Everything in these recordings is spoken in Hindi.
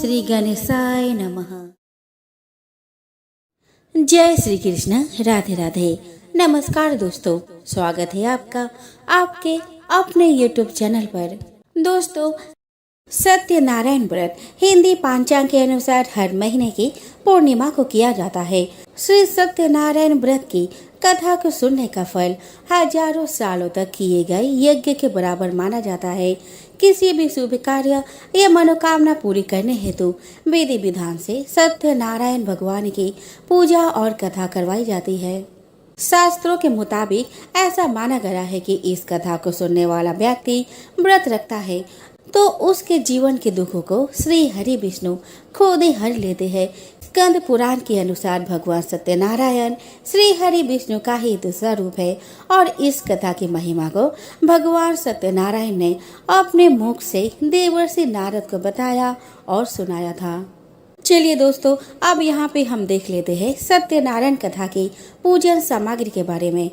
श्री गणेशाय नमः। जय श्री कृष्ण, राधे राधे। नमस्कार दोस्तों, स्वागत है आपका आपके अपने YouTube चैनल पर। दोस्तों, सत्यनारायण व्रत हिंदी पंचांग के अनुसार हर महीने की पूर्णिमा को किया जाता है। श्री सत्यनारायण व्रत की कथा को सुनने का फल हजारों सालों तक किए गए यज्ञ के बराबर माना जाता है। किसी भी शुभ कार्य या मनोकामना पूरी करने हेतु विधि विधान से सत्यनारायण भगवान की पूजा और कथा करवाई जाती है। शास्त्रों के मुताबिक ऐसा माना गया है कि इस कथा को सुनने वाला व्यक्ति व्रत रखता है तो उसके जीवन के दुखों को श्री हरि विष्णु खुद ही हर लेते हैं। स्कंद पुराण के अनुसार भगवान सत्यनारायण श्री हरि विष्णु का ही दूसरा रूप है और इस कथा की महिमा को भगवान सत्यनारायण ने अपने मुख से देवर्षि नारद को बताया और सुनाया था। चलिए दोस्तों, अब यहाँ पे हम देख लेते हैं सत्यनारायण कथा की पूजन सामग्री के बारे में।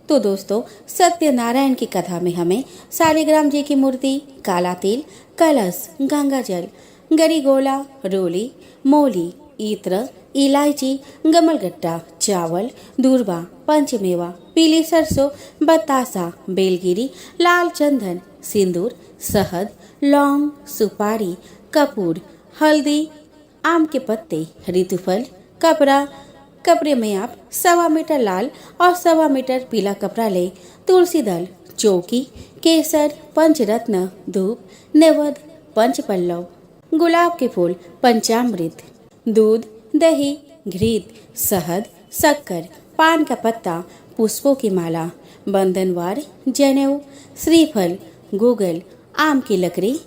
तो दोस्तों, सत्यनारायण की कथा में हमें शालिग्राम जी की मूर्ति, काला तिल, कलश, गंगा जल, गरीगोला, रोली, मोली, इत्र, इलायची, गमलगट्टा, चावल, दूर्बा, पंचमेवा, पीली सरसों, बतासा, बेलगिरी, लाल चंदन, सिंदूर, शहद, लौंग, सुपारी, कपूर, हल्दी, आम के पत्ते, ऋतुफल, कपड़ा। कपड़े में आप 1.25 मीटर लाल और 1.25 मीटर पीला कपड़ा ले, तुलसी दल, चौकी, केसर, पंचरत्न, धूप, नेवद, पंचपल्लव, गुलाब के फूल, पंचामृत, दूध, दही, घृत, शहद, शक्कर, पान का पत्ता, पुष्पों की माला, बंधनवार, जनेऊ, श्रीफल, गूगल, आम की लकड़ी,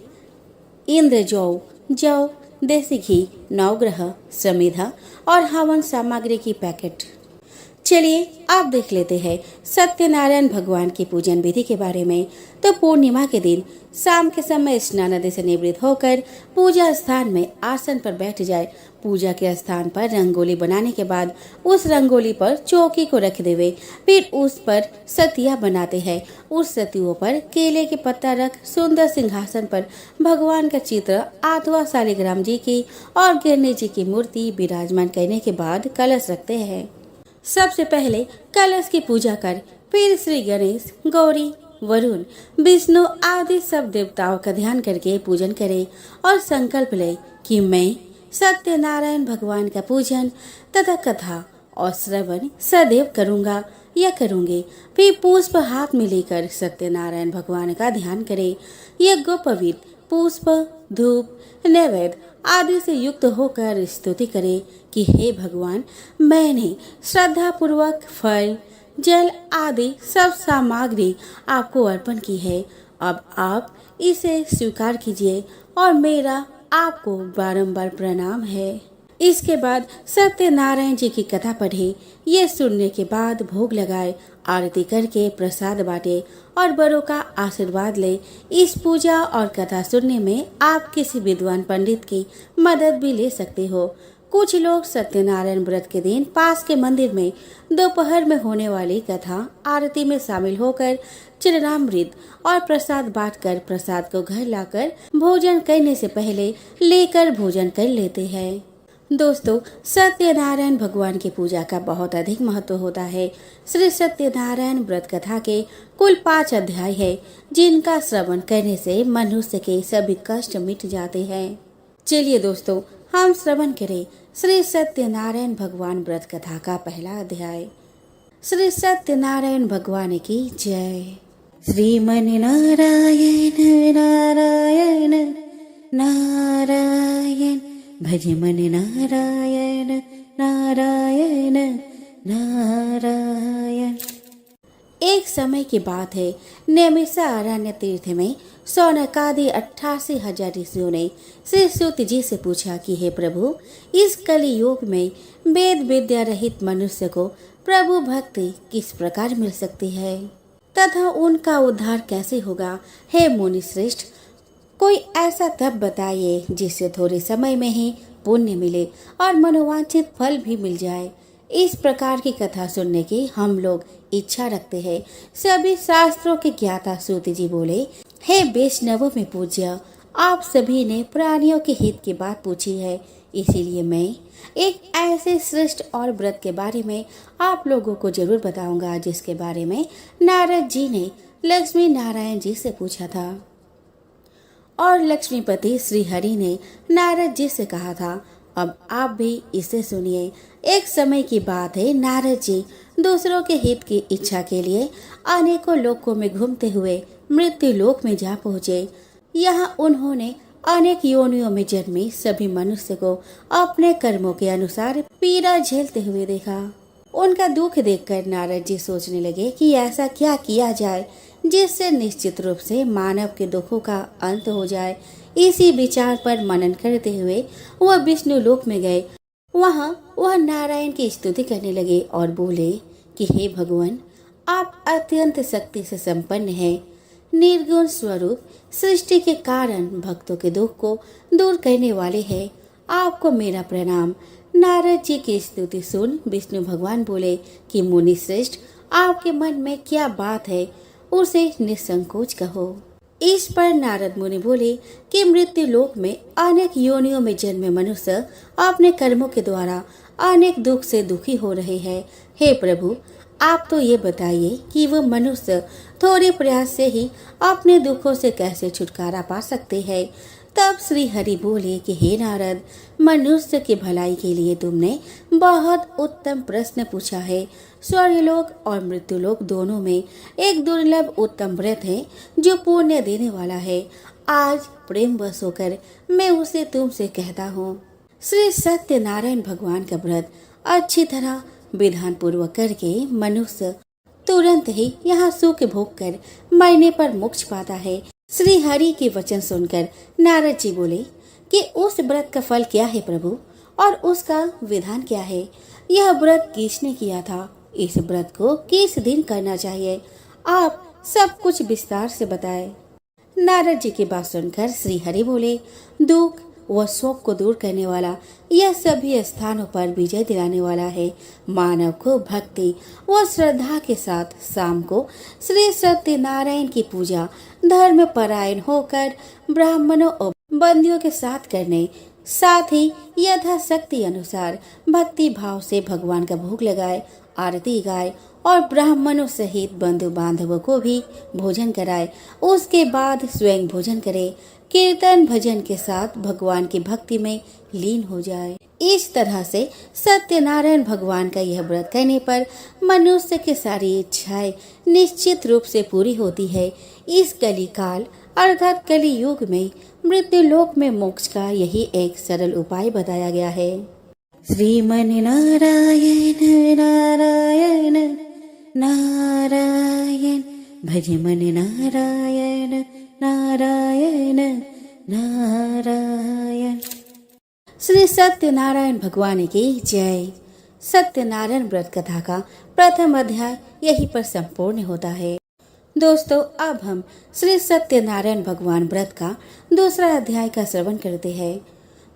इंद्र जौ, देसी घी, नवग्रह, समिधा और हवन सामग्री की पैकेट। चलिए आप देख लेते हैं सत्यनारायण भगवान की पूजन विधि के बारे में। तो पूर्णिमा के दिन शाम के समय स्नान आदि से निवृत्त होकर पूजा स्थान में आसन पर बैठ जाए। पूजा के स्थान पर रंगोली बनाने के बाद उस रंगोली पर चौकी को रख देवे। फिर उस पर सतिया बनाते हैं। उस सतियों पर केले के पत्ता रख सुंदर सिंहासन पर भगवान का चित्र अथवा शालिग्राम जी की और गणेश जी की मूर्ति विराजमान करने के बाद कलश रखते हैं। सबसे पहले कलश की पूजा कर फिर श्री गणेश, गौरी, वरुण, विष्णु आदि सब देवताओं का ध्यान करके पूजन करें और संकल्प ले कि मैं सत्यनारायण भगवान का पूजन तथा कथा और श्रवण सदैव करूंगा या करूंगी। फिर पुष्प हाथ में लेकर सत्यनारायण भगवान का ध्यान करें। यज्ञोपवीत पुष्प, धूप, नैवेद्य आदि से युक्त होकर स्तुति करें कि हे भगवान, मैंने श्रद्धा पूर्वक फल, जल आदि सब सामग्री आपको अर्पण की है। अब आप इसे स्वीकार कीजिए और मेरा आपको बारंबार प्रणाम है। इसके बाद सत्यनारायण जी की कथा पढ़े। ये सुनने के बाद भोग लगाए, आरती करके प्रसाद बांटे और बड़ों का आशीर्वाद ले। इस पूजा और कथा सुनने में आप किसी विद्वान पंडित की मदद भी ले सकते हो। कुछ लोग सत्यनारायण व्रत के दिन पास के मंदिर में दोपहर में होने वाली कथा आरती में शामिल होकर चरणामृत और प्रसाद बांटकर प्रसाद को घर लाकर भोजन करने से पहले लेकर भोजन कर लेते हैं। दोस्तों, सत्यनारायण भगवान की पूजा का बहुत अधिक महत्व होता है। श्री सत्यनारायण व्रत कथा के कुल 5 अध्याय है, जिनका श्रवण करने से मनुष्य के सभी कष्ट मिट जाते हैं। चलिए दोस्तों, हम श्रवण करें श्री सत्यनारायण भगवान व्रत कथा का पहला अध्याय। श्री सत्यनारायण भगवान की जय। श्रीमन नारायण नारायण नारायण, भज मन नारायण नारायण नारायण। एक समय की बात है, नैमिषा अरण्य तीर्थ में शौनकादि 88,000 ऋषियों ने श्री सूत जी से पूछा कि हे प्रभु, इस कलि युग में वेद विद्या रहित मनुष्य को प्रभु भक्ति किस प्रकार मिल सकती है तथा उनका उद्धार कैसे होगा। हे मुनि श्रेष्ठ, कोई ऐसा तप बताइए जिससे थोड़े समय में ही पुण्य मिले और मनोवांछित फल भी मिल जाए। इस प्रकार की कथा सुनने की हम लोग इच्छा रखते हैं। सभी शास्त्रों के ज्ञाता सूत जी बोले, हे वैष्णवों में पूज्य, आप सभी ने प्राणियों के हित की बात पूछी है, इसीलिए मैं एक ऐसे श्रेष्ठ और व्रत के बारे में आप लोगों को जरूर बताऊंगा जिसके बारे में नारद जी ने लक्ष्मी नारायण जी से पूछा था। और लक्ष्मीपति श्री हरि ने नारद जी से कहा था, अब आप भी इसे सुनिए। एक समय की बात है, नारद जी दूसरों के हित की इच्छा के लिए अनेकों लोकों में घूमते हुए मृत्यु लोक में जा पहुँचे। यहाँ उन्होंने अनेक योनियों में जन्मे सभी मनुष्य को अपने कर्मों के अनुसार पीड़ा झेलते हुए देखा। उनका दुख देखकर नारद जी सोचने लगे कि ऐसा क्या किया जाए जिससे निश्चित रूप से मानव के दुखों का अंत हो जाए। इसी विचार पर मनन करते हुए वह विष्णु लोक में गए। वहाँ वह नारायण की स्तुति करने लगे और बोले कि हे भगवान, आप अत्यंत शक्ति से संपन्न हैं, निर्गुण स्वरूप, सृष्टि के कारण भक्तों के दुख को दूर करने वाले हैं। आपको मेरा प्रणाम। नारद जी की स्तुति सुन विष्णु भगवान बोले कि मुनि श्रेष्ठ, आपके मन में क्या बात है, उसे निसंकोच कहो। इस पर नारद मुनि बोले कि मृत्यु लोक में अनेक योनियों में जन्मे मनुष्य अपने कर्मों के द्वारा अनेक दुख से दुखी हो रहे हैं। हे प्रभु, आप तो ये बताइए कि वह मनुष्य थोड़े प्रयास से ही अपने दुखों से कैसे छुटकारा पा सकते हैं। तब श्री हरि बोले कि हे नारद, मनुष्य की भलाई के लिए तुमने बहुत उत्तम प्रश्न पूछा है। स्वर्गलोक और मृत्युलोक दोनों में एक दुर्लभ उत्तम व्रत है जो पुण्य देने वाला है। आज प्रेम वश होकर मैं उसे तुमसे कहता हूँ। श्री सत्यनारायण भगवान का व्रत अच्छी तरह विधान पूर्वक करके मनुष्य तुरंत ही यहाँ सुख भोग कर मरने पर मोक्ष पाता है। श्री हरि के वचन सुनकर नारद जी बोले कि उस व्रत का फल क्या है प्रभु, और उसका विधान क्या है? यह व्रत किसने किया था? इस व्रत को किस दिन करना चाहिए? आप सब कुछ विस्तार से बताएं। नारद जी की बात सुनकर श्री हरि बोले, दुख व शोक को दूर करने वाला, यह सभी स्थानों पर विजय दिलाने वाला है। मानव को भक्ति व श्रद्धा के साथ शाम को श्री सत्यनारायण की पूजा धर्म परायण होकर ब्राह्मणों और बंदियों के साथ करने, साथ ही यथाशक्ति अनुसार भक्ति भाव से भगवान का भोग लगाए, आरती गाए और ब्राह्मणों सहित बंधु बांधवों को भी भोजन कराए। उसके बाद स्वयं भोजन करे, कीर्तन भजन के साथ भगवान की भक्ति में लीन हो जाए। इस तरह से सत्यनारायण भगवान का यह व्रत करने पर मनुष्य की सारी इच्छाएं निश्चित रूप से पूरी होती है। इस कली काल अर्थात कली युग में मृत्यु लोक में मोक्ष का यही एक सरल उपाय बताया गया है। श्रीमन नारायण नारायण नारायण, भज मन नारायण नारायण नारायण। श्री सत्यनारायण भगवान की जय। सत्यनारायण व्रत कथा का प्रथम अध्याय यहीं पर संपूर्ण होता है। दोस्तों, अब हम श्री सत्यनारायण भगवान व्रत का दूसरा अध्याय का श्रवण करते हैं।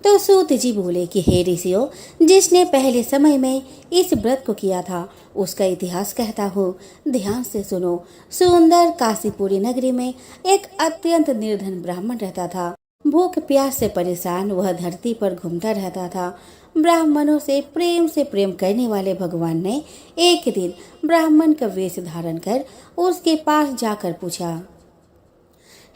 तो सूत जी बोले कि हे ऋषियों, जिसने पहले समय में इस व्रत को किया था उसका इतिहास कहता हूँ, ध्यान से सुनो। सुंदर काशीपुरी नगरी में एक अत्यंत निर्धन ब्राह्मण रहता था। भूख प्यास से परेशान वह धरती पर घूमता रहता था। ब्राह्मणों से प्रेम करने वाले भगवान ने एक दिन ब्राह्मण का वेश धारण कर उसके पास जाकर पूछा,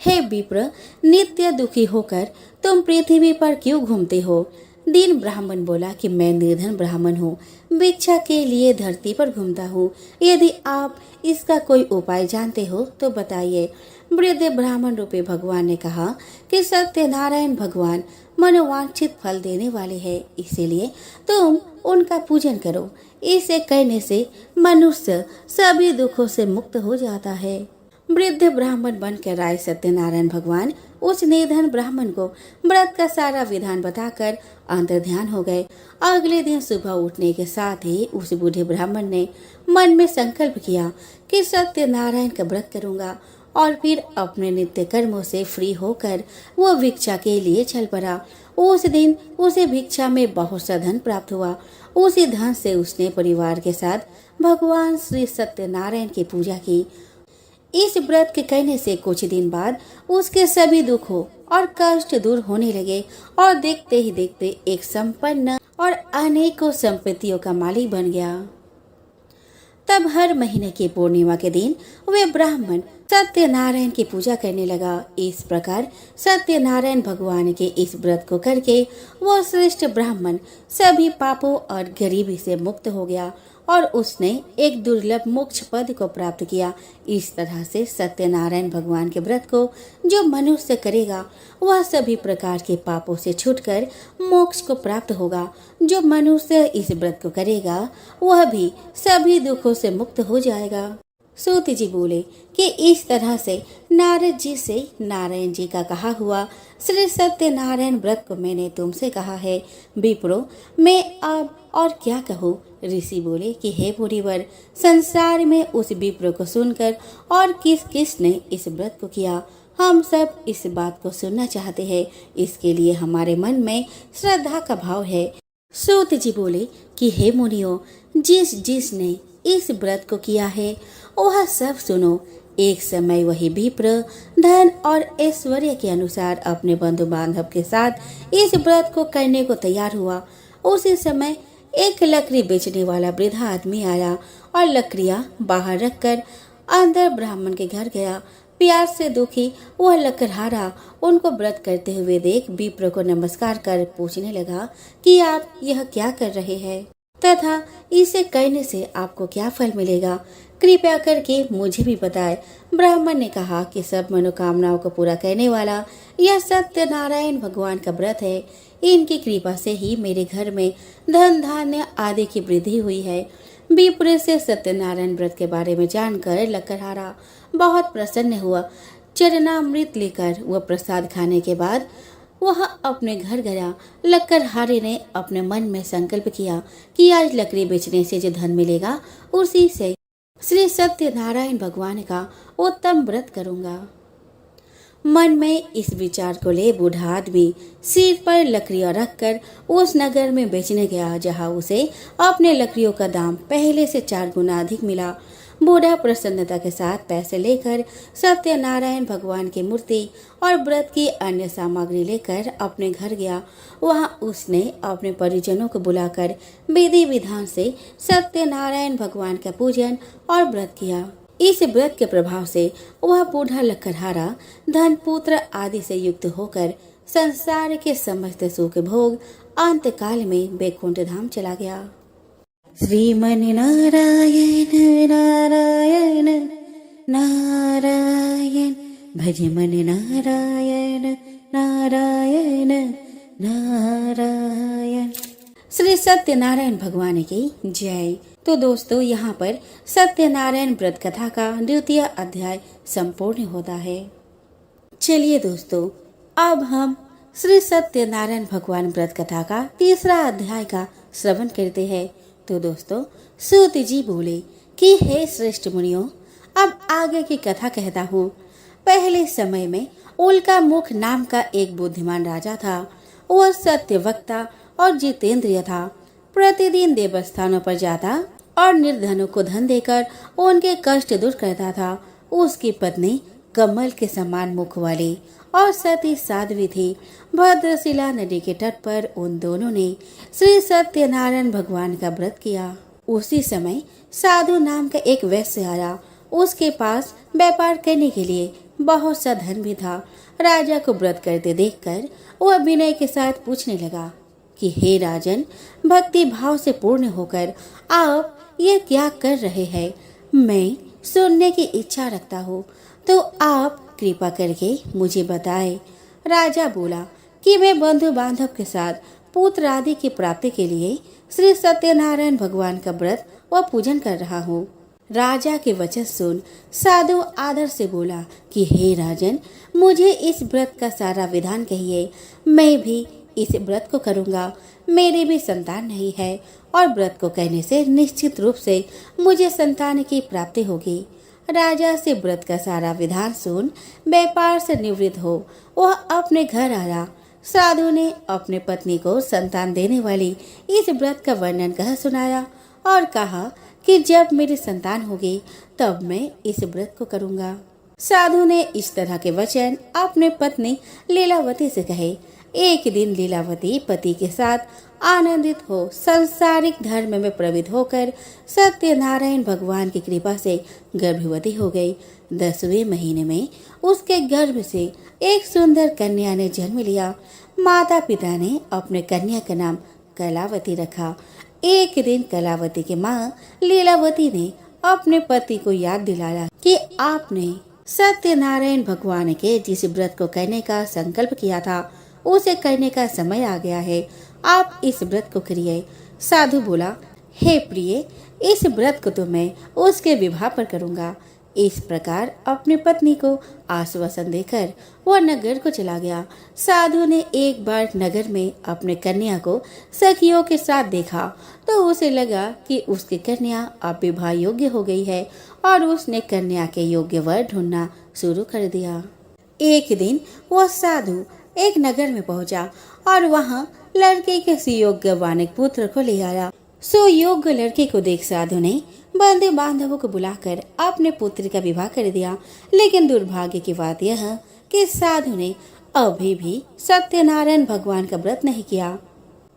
हे विप्र, नित्य दुखी होकर तुम पृथ्वी पर क्यों घूमते हो? दीन ब्राह्मण बोला कि मैं निर्धन ब्राह्मण हूँ, भिक्षा के लिए धरती पर घूमता हूँ। यदि आप इसका कोई उपाय जानते हो तो बताइए। वृद्ध ब्राह्मण रूपी भगवान ने कहा कि सत्यनारायण भगवान मनोवांछित फल देने वाले हैं, इसीलिए तुम उनका पूजन करो। इसे करने से मनुष्य सभी दुखों से मुक्त हो जाता है। वृद्ध ब्राह्मण बनकर आए सत्यनारायण भगवान उस निर्धन ब्राह्मण को व्रत का सारा विधान बताकर अंतर्ध्यान हो गए। अगले दिन सुबह उठने के साथ ही उस बूढ़े ब्राह्मण ने मन में संकल्प किया कि सत्यनारायण का व्रत करूंगा, और फिर अपने नित्य कर्मों से फ्री होकर वो भिक्षा के लिए चल पड़ा। उस दिन उसे भिक्षा में बहुत सा धन प्राप्त हुआ। उसी धन से उसने परिवार के साथ भगवान श्री सत्यनारायण की पूजा की। इस व्रत के करने से कुछ दिन बाद उसके सभी दुखों और कष्ट दूर होने लगे और देखते ही देखते एक संपन्न और अनेकों संपत्तियों का मालिक बन गया। तब हर महीने की पूर्णिमा के दिन वे ब्राह्मण सत्यनारायण की पूजा करने लगा। इस प्रकार सत्यनारायण भगवान के इस व्रत को करके वो श्रेष्ठ ब्राह्मण सभी पापों और गरीबी से मुक्त हो गया और उसने एक दुर्लभ मोक्ष पद को प्राप्त किया। इस तरह से सत्यनारायण भगवान के व्रत को जो मनुष्य करेगा वह सभी प्रकार के पापों से छूटकर मोक्ष को प्राप्त होगा। जो मनुष्य इस व्रत को करेगा वह भी सभी दुखों से मुक्त हो जाएगा। सूत जी बोले कि इस तरह से नारद जी से नारायण जी का कहा हुआ श्री सत्यनारायण व्रत को मैंने तुमसे कहा है। विप्रो, मैं अब और क्या कहूँ। ऋषि बोले कि हे मुनिवर, संसार में उस विप्र को सुनकर और किस किस ने इस व्रत को किया, हम सब इस बात को सुनना चाहते हैं। इसके लिए हमारे मन में श्रद्धा का भाव है। सूत जी बोले कि हे मुनियों, जिस जिस ने इस व्रत को किया है वह सब सुनो। एक समय वही विप्र धन और ऐश्वर्य के अनुसार अपने बंधु बांधव के साथ इस व्रत को करने को तैयार हुआ। उसी समय एक लकड़ी बेचने वाला वृद्ध आदमी आया और लकड़ियां बाहर रखकर अंदर ब्राह्मण के घर गया। प्यार से दुखी वह लकड़हारा उनको व्रत करते हुए देख विप्र को नमस्कार कर पूछने लगा कि आप यह क्या कर रहे हैं तथा इसे करने से आपको क्या फल मिलेगा, कृपया करके मुझे भी बताएं। ब्राह्मण ने कहा कि सब मनोकामनाओं को पूरा करने वाला यह सत्यनारायण भगवान का व्रत है। इनकी कृपा से ही मेरे घर में धन धान्य आदि की वृद्धि हुई है। विप्र से सत्यनारायण व्रत के बारे में जानकर लकड़हारा बहुत प्रसन्न हुआ। चरणामृत लेकर वह प्रसाद खाने के बाद वह अपने घर गया। लकड़हारे ने अपने मन में संकल्प किया कि आज लकड़ी बेचने से जो धन मिलेगा उसी से श्री सत्यनारायण भगवान का उत्तम व्रत करूंगा। मन में इस विचार को ले बूढ़ा आदमी सिर पर लकड़ियां रखकर उस नगर में बेचने गया जहां उसे अपने लकड़ियों का दाम पहले से 4 गुना अधिक मिला। बूढ़ा प्रसन्नता के साथ पैसे लेकर सत्यनारायण भगवान की मूर्ति और व्रत की अन्य सामग्री लेकर अपने घर गया। वहां उसने अपने परिजनों को बुलाकर विधि विधान से सत्यनारायण भगवान का पूजन और व्रत किया। इस व्रत के प्रभाव से वह बूढ़ा लकड़हारा धन पुत्र आदि से युक्त होकर संसार के समस्त सुख भोग अंत काल में बैकुंठ धाम चला गया। श्रीमन नारायण नारायण नारायण, भज मन नारायण नारायण नारायण। श्री सत्यनारायण भगवान की जय। तो दोस्तों, यहाँ पर सत्यनारायण व्रत कथा का 2वां अध्याय संपूर्ण होता है। चलिए दोस्तों, अब हम श्री सत्यनारायण भगवान व्रत कथा का 3वां अध्याय का श्रवण करते हैं। तो दोस्तों, सूत जी बोले कि हे श्रेष्ठ मुनियों, अब आगे की कथा कहता हूँ। पहले समय में उल्का मुख नाम का एक बुद्धिमान राजा था। वह सत्यवक्ता और जितेंद्रिय था। प्रतिदिन देवस्थानों पर जाता और निर्धनों को धन देकर उनके कष्ट दूर करता था। उसकी पत्नी कमल के समान मुख वाली और सती साध्वी थी। भद्रशिला नदी के तट पर उन दोनों ने श्री सत्यनारायण भगवान का व्रत किया। उसी समय साधु नाम का एक वैश्य आया। उसके पास व्यापार करने के लिए बहुत सा धन भी था। राजा को व्रत करते देखकर वह विनय के साथ पूछने लगा कि हे राजन, भक्ति भाव से पूर्ण होकर आप ये क्या कर रहे हैं? मैं सुनने की इच्छा रखता हूँ, तो आप कृपा करके मुझे बताएं। राजा बोला कि मैं बंधु बांधव के साथ पुत्र आदि की प्राप्ति के लिए श्री सत्यनारायण भगवान का व्रत व पूजन कर रहा हूँ। राजा के वचन सुन साधु आदर से बोला कि हे राजन, मुझे इस व्रत का सारा विधान कहिए। मैं भी इस व्रत को करूँगा। मेरी भी संतान नहीं है और व्रत को करने से निश्चित रूप से मुझे संतान की प्राप्ति होगी। राजा से व्रत का सारा विधान सुन व्यापार से निवृत्त हो वह अपने घर आया। साधु ने अपने पत्नी को संतान देने वाली इस व्रत का वर्णन कह सुनाया और कहा कि जब मेरी संतान होगी तब मैं इस व्रत को करूंगा। साधु ने इस तरह के वचन अपने पत्नी लीलावती से कहे। एक दिन लीलावती पति के साथ आनंदित हो सांसारिक धर्म में प्रवृत्त होकर सत्यनारायण भगवान की कृपा से गर्भवती हो गई। 10वें महीने में उसके गर्भ से एक सुंदर कन्या ने जन्म लिया। माता पिता ने अपने कन्या का नाम कलावती रखा। एक दिन कलावती की माँ लीलावती ने अपने पति को याद दिलाया कि आपने सत्यनारायण भगवान के जिस व्रत को करने का संकल्प किया था उसे करने का समय आ गया है। आप इस व्रत को करिए। साधु बोला, हे प्रिय, इस व्रत को तो मैं उसके विवाह पर करूंगा। इस प्रकार अपनी पत्नी को आश्वासन देकर वह नगर को चला गया। साधु ने एक बार नगर में अपने कन्या को सखियों के साथ देखा तो उसे लगा कि उसकी कन्या अब विवाह योग्य हो गई है और उसने कन्या के योग्य वर ढूंढना शुरू कर दिया। एक दिन वह साधु एक नगर में पहुंचा और वहां लड़के के सुयोग्य वानिक पुत्र को ले आया। सुयोग्य लड़के को देख साधु ने बंधु बांधवों को बुलाकर अपने पुत्र का विवाह कर दिया। लेकिन दुर्भाग्य की बात यह कि साधु ने अभी भी सत्यनारायण भगवान का व्रत नहीं किया।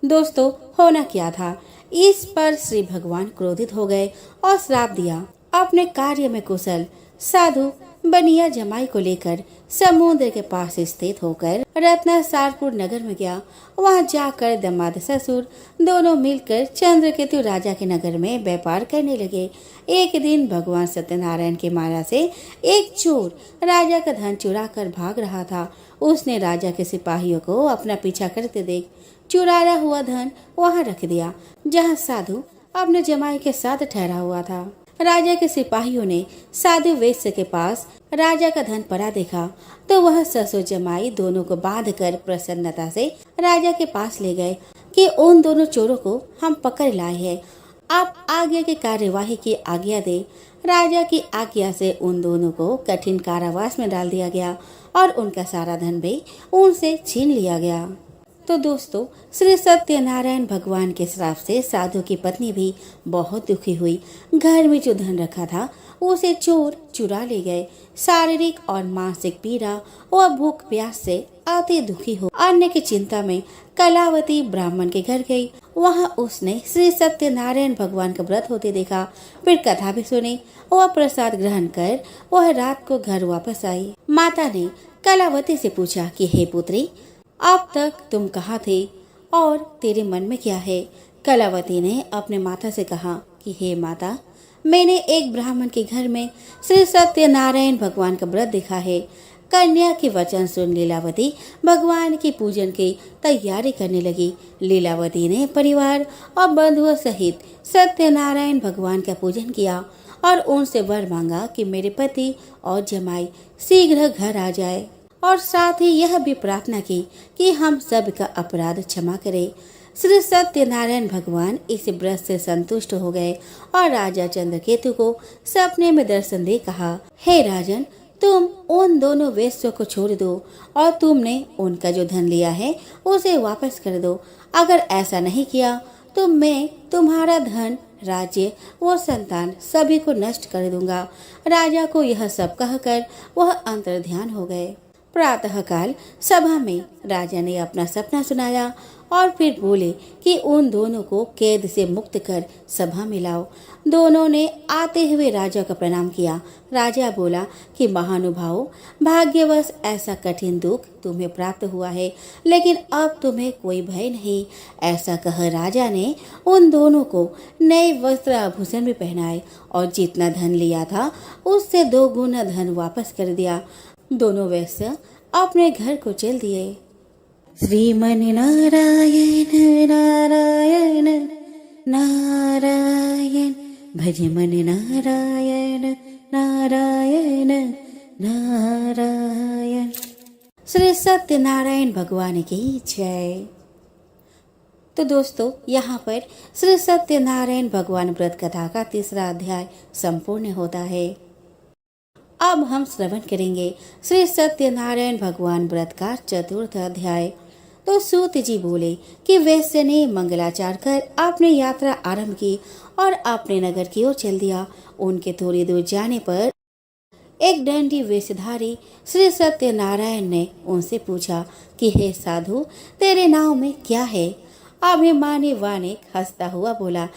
दोस्तों, होना क्या था, इस पर श्री भगवान क्रोधित हो गए और श्राप दिया। अपने कार्य में कुशल साधु बनिया जमाई को लेकर समुद्र के पास स्थित होकर रत्नासारपुर नगर में गया। वहां जाकर दामाद ससुर दोनों मिलकर चंद्रकेतु राजा के नगर में व्यापार करने लगे। एक दिन भगवान सत्यनारायण की माया से एक चोर राजा का धन चुरा कर भाग रहा था। उसने राजा के सिपाहियों को अपना पीछा करते देख चुराया हुआ धन वहां रख दिया जहां साधु अपने जमाई के साथ ठहरा हुआ था। राजा के सिपाहियों ने साधु वैश्य के पास राजा का धन पड़ा देखा तो वह ससुर जमाई दोनों को बांधकर प्रसन्नता से राजा के पास ले गए कि उन दोनों चोरों को हम पकड़ लाए हैं, आप आगे की कार्यवाही की आज्ञा दे। राजा की आज्ञा से उन दोनों को कठिन कारावास में डाल दिया गया और उनका सारा धन भी उनसे छीन लिया गया। तो दोस्तों, श्री सत्यनारायण भगवान के श्राप से साधु की पत्नी भी बहुत दुखी हुई। घर में जो धन रखा था उसे चोर चुरा ले गए। शारीरिक और मानसिक पीड़ा और भूख प्यास से अति दुखी हो अन्य की चिंता में कलावती ब्राह्मण के घर गई। वहां उसने श्री सत्यनारायण भगवान का व्रत होते देखा। फिर कथा भी सुनी और प्रसाद ग्रहण कर वह रात को घर वापस आई। माता ने कलावती से पूछा कि हे पुत्री, अब तक तुम कहाँ थे और तेरे मन में क्या है? कलावती ने अपने माता से कहा कि हे माता, मैंने एक ब्राह्मण के घर में श्री सत्यनारायण भगवान का व्रत देखा है। कन्या के वचन सुन लीलावती भगवान की पूजन की तैयारी करने लगी। लीलावती ने परिवार और बंधुओं सहित सत्यनारायण भगवान का पूजन किया और उनसे वर मांगा कि मेरे पति और जमाई शीघ्र घर आ जाए और साथ ही यह भी प्रार्थना की कि हम सब का अपराध क्षमा करे। श्री सत्यनारायण भगवान इस व्रत से संतुष्ट हो गए और राजा चंद्रकेतु को सपने में दर्शन दे कहा, हे राजन, तुम उन दोनों वेश्यों को छोड़ दो और तुमने उनका जो धन लिया है उसे वापस कर दो। अगर ऐसा नहीं किया तो मैं तुम्हारा धन, राज्य व संतान सभी को नष्ट कर दूंगा। राजा को यह सब कहकर वह अंतर्ध्यान हो गए। प्रातःकाल सभा में राजा ने अपना सपना सुनाया और फिर बोले कि उन दोनों को कैद से मुक्त कर सभा में लाओ। दोनों ने आते हुए राजा का प्रणाम किया। राजा बोला कि महानुभाव, भाग्यवश ऐसा कठिन दुख तुम्हें प्राप्त हुआ है, लेकिन अब तुम्हें कोई भय नहीं। ऐसा कह राजा ने उन दोनों को नए वस्त्र आभूषण में पहनाए और जितना धन लिया था उससे 2 गुना धन वापस कर दिया। दोनों वैश्य अपने घर को चल दिए। श्रीमन नारायण नारायण नारायण, भजमन नारायण नारायण नारायण। श्री सत्यनारायण भगवान की जय। तो दोस्तों, यहाँ पर श्री सत्यनारायण भगवान व्रत कथा का 3रा अध्याय संपूर्ण होता है। अब हम श्रवण करेंगे श्री सत्यनारायण भगवान व्रत का 4था अध्याय। तो सूत जी बोले कि वैश्य ने मंगलाचार कर अपनी यात्रा आरंभ की और अपने नगर की ओर चल दिया। उनके थोड़ी दूर जाने पर एक दंडी वेशधारी श्री सत्यनारायण ने उनसे पूछा कि हे साधु, तेरे नाव में क्या है? अभिमानी वानिक हंसता हुआ बोला,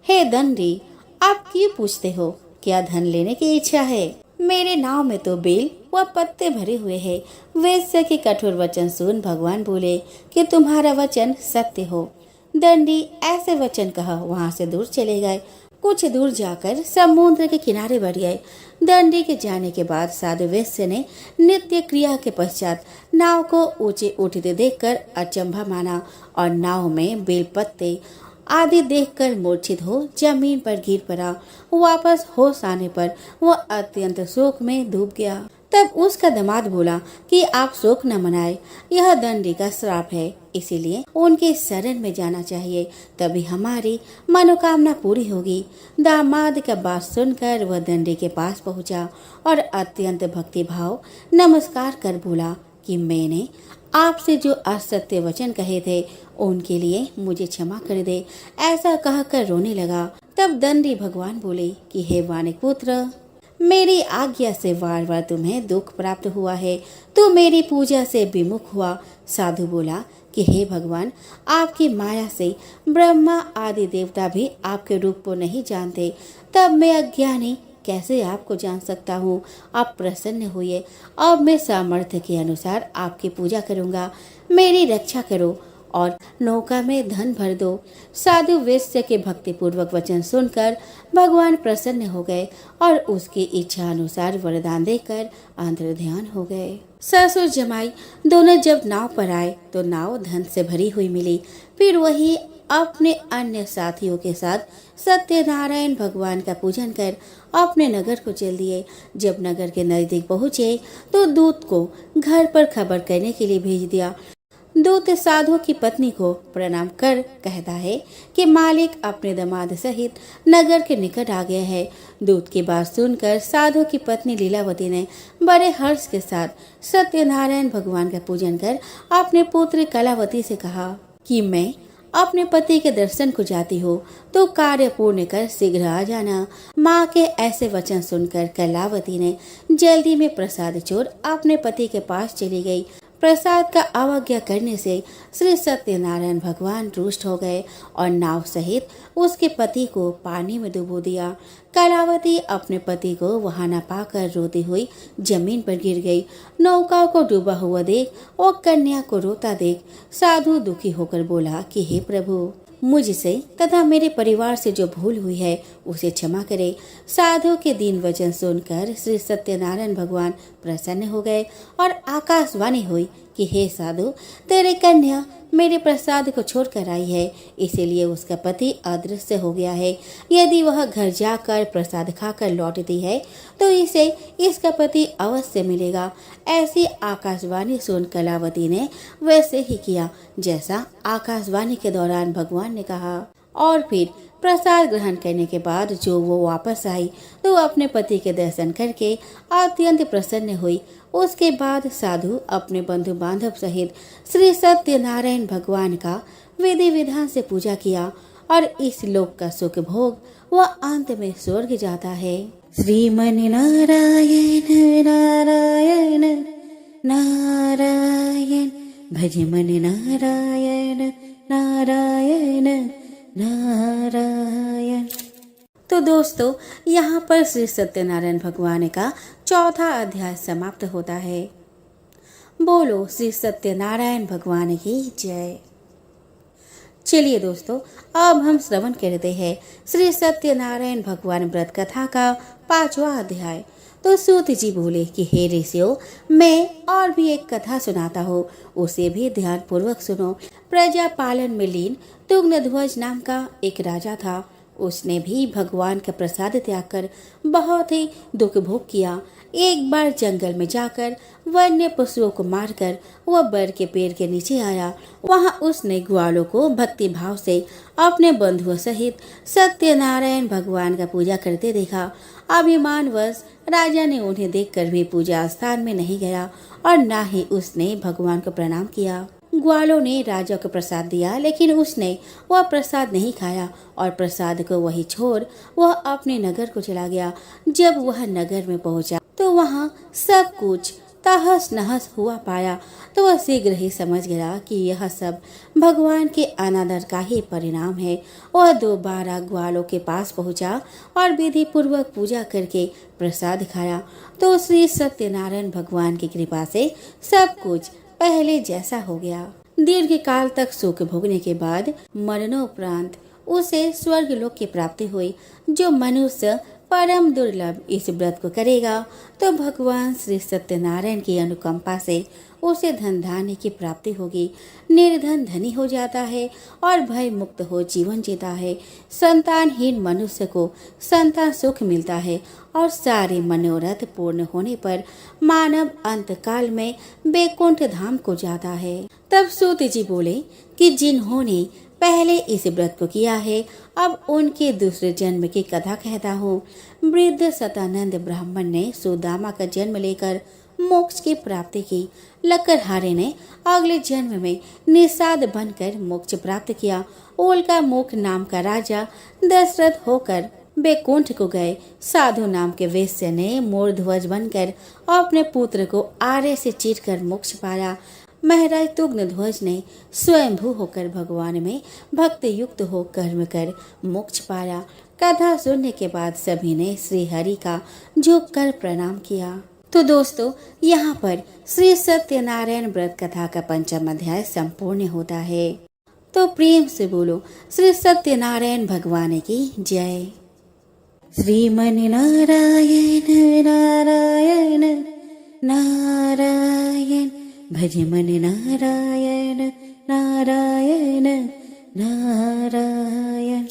हे दंडी, आप क्यों पूछते हो? क्या धन लेने की इच्छा है? मेरे नाव में तो बेल व पत्ते भरे हुए हैं। वैश्य के कठोर वचन सुन भगवान बोले कि तुम्हारा वचन सत्य हो। दंडी ऐसे वचन कहा वहां से दूर चले गए। कुछ दूर जाकर समुद्र के किनारे बढ़ गए। दंडी के जाने के बाद साधु वैश्य ने नित्य क्रिया के पश्चात नाव को ऊंचे उठते देखकर अचंभा माना और नाव में बेलपत्ते आदि देखकर मूर्छित हो जमीन पर गिर पड़ा। वापस होश आने पर वह अत्यंत शोक में डूब गया। तब उसका दामाद बोला कि आप शोक न मनाए, यह दंडी का श्राप है, इसीलिए उनके शरण में जाना चाहिए, तभी हमारी मनोकामना पूरी होगी। दामाद का बात सुनकर वह दंडी के पास पहुंचा और अत्यंत भक्ति भाव नमस्कार कर बोला कि मैंने आपसे जो असत्य वचन कहे थे उनके लिए मुझे क्षमा कर दे। ऐसा कहकर रोने लगा। तब दंडी भगवान बोले कि हे वानिक पुत्र, मेरी आज्ञा से बार बार तुम्हें दुख प्राप्त हुआ है, तो मेरी पूजा से विमुख हुआ। साधु बोला कि हे भगवान, आपकी माया से ब्रह्मा आदि देवता भी आपके रूप को नहीं जानते, तब मैं अज्ञानी कैसे आपको जान सकता हूँ? आप प्रसन्न होइए, अब मैं सामर्थ्य के अनुसार आपकी पूजा करूँगा। मेरी रक्षा करो और नौका में धन भर दो। साधु वैश्य के भक्ति पूर्वक वचन सुनकर भगवान प्रसन्न हो गए और उसकी इच्छा अनुसार वरदान देकर अंतर ध्यान हो गए। ससुर जमाई दोनों जब नाव पर आए तो नाव धन से भरी हुई मिली। फिर वही अपने अन्य साथियों के साथ सत्यनारायण भगवान का पूजन कर अपने नगर को चल दिए। जब नगर के नजदीक पहुँचे तो दूत को घर पर खबर करने के लिए भेज दिया। दूत साधु की पत्नी को प्रणाम कर कहता है कि मालिक अपने दामाद सहित नगर के निकट आ गया है। दूत की बात सुनकर साधु की पत्नी लीलावती ने बड़े हर्ष के साथ सत्यनारायण भगवान का पूजन कर अपने पुत्र कलावती से कहा कि मैं अपने पति के दर्शन को जाती हूँ, तो कार्य पूर्ण कर शीघ्र आ जाना। माँ के ऐसे वचन सुनकर कलावती ने जल्दी में प्रसाद छोड़ अपने पति के पास चली गई। प्रसाद का अवज्ञा करने से श्री सत्यनारायण भगवान रुष्ट हो गए और नाव सहित उसके पति को पानी में डुबो दिया। कलावती अपने पति को वहां न पाकर रोती हुई जमीन पर गिर गई। नौका को डूबा हुआ देख और कन्या को रोता देख साधु दुखी होकर बोला कि हे प्रभु, मुझसे तथा मेरे परिवार से जो भूल हुई है उसे क्षमा करे। साधु के दीन वचन सुनकर श्री सत्यनारायण भगवान प्रसन्न हो गए और आकाशवाणी हुई कि हे साधु, तेरे कन्या मेरे प्रसाद को छोड़कर आई है, इसीलिए उसका पति अदृश्य हो गया है। यदि वह घर जाकर प्रसाद खाकर लौटती है तो इसे इसका पति अवश्य मिलेगा। ऐसी आकाशवाणी सुन कलावती ने वैसे ही किया जैसा आकाशवाणी के दौरान भगवान ने कहा और फिर प्रसाद ग्रहण करने के बाद जो वो वापस आई तो अपने पति के दर्शन करके अत्यंत प्रसन्न हुई। उसके बाद साधु अपने बंधु बांधव सहित श्री सत्यनारायण भगवान का विधि विधान से पूजा किया और इस लोक का सुख भोग वह अंत में स्वर्ग जाता है। श्रीमन नारायण नारायण नारायण, भज मन नारायण नारायण नारायण। तो दोस्तों, यहाँ पर श्री सत्यनारायण भगवान का चौथा अध्याय समाप्त होता है। बोलो श्री सत्यनारायण भगवान की जय। चलिए दोस्तों, अब हम श्रवण करते हैं श्री सत्यनारायण भगवान व्रत कथा का 5वां अध्याय। तो सूत जी बोले कि हे ऋषियों, मैं और भी एक कथा सुनाता हूँ, उसे भी ध्यान पूर्वक सुनो। प्रजा पालन में लीन तुंगध्वज नाम का एक राजा था। उसने भी भगवान का प्रसाद त्याग कर बहुत ही दुख भोग किया। एक बार जंगल में जाकर वन्य पशुओं को मारकर वह बर के पेड़ के नीचे आया। वहां उसने ग्वालों को भक्ति भाव से अपने बंधुओं सहित सत्यनारायण भगवान का पूजा करते देखा। अभिमानवश राजा ने उन्हें देखकर भी पूजा स्थान में नहीं गया और न ही उसने भगवान को प्रणाम किया। ग्वालों ने राजा को प्रसाद दिया, लेकिन उसने वह प्रसाद नहीं खाया और प्रसाद को वही छोड़ वह अपने नगर को चला गया। जब वह नगर में पहुंचा तो वहां सब कुछ तहस नहस हुआ पाया, तो वह शीघ्र ही समझ गया कि यह सब भगवान के अनादर का ही परिणाम है। वह दोबारा ग्वालों के पास पहुंचा और विधि पूर्वक पूजा करके प्रसाद खाया, तो श्री सत्यनारायण भगवान की कृपा से सब कुछ पहले जैसा हो गया। दीर्घ काल तक सुख भोगने के बाद मरणोपरांत उसे स्वर्ग लोक की प्राप्ति हुई। जो मनुष्य परम दुर्लभ इस व्रत को करेगा तो भगवान श्री सत्यनारायण की अनुकंपा से उसे धन धान्य की प्राप्ति होगी। निर्धन धनी हो जाता है और भय मुक्त हो जीवन जीता है। संतानहीन मनुष्य को संतान सुख मिलता है और सारे मनोरथ पूर्ण होने पर मानव अंत काल में बैकुंठ धाम को जाता है। तब सूत जी बोले कि जिन्होंने पहले इस व्रत को किया है, अब उनके दूसरे जन्म की कथा कहता हूँ। वृद्ध सतानंद ब्राह्मण ने सुदामा का जन्म लेकर मोक्ष की प्राप्ति की। लकड़हारे ने अगले जन्म में निषाद बनकर मोक्ष प्राप्त किया। उल्का मुख नाम का राजा दशरथ होकर बैकुंठ को गए। साधु नाम के वैश्य ने मोरध्वज बनकर अपने पुत्र को आरे से चीरकर मोक्ष पाया। महाराज तुग्नध्वज ने स्वयंभू होकर भगवान में भक्त युक्त हो कर्म कर मोक्ष पाया। कथा सुनने के बाद सभी ने श्री हरि का झुक कर प्रणाम किया। तो दोस्तों, यहाँ पर श्री सत्यनारायण व्रत कथा का 5वां अध्याय संपूर्ण होता है। तो प्रेम से बोलो श्री सत्यनारायण भगवान की जय। श्रीमन नारायण नारायण नारायण, भज मन नारायण नारायण नारायण।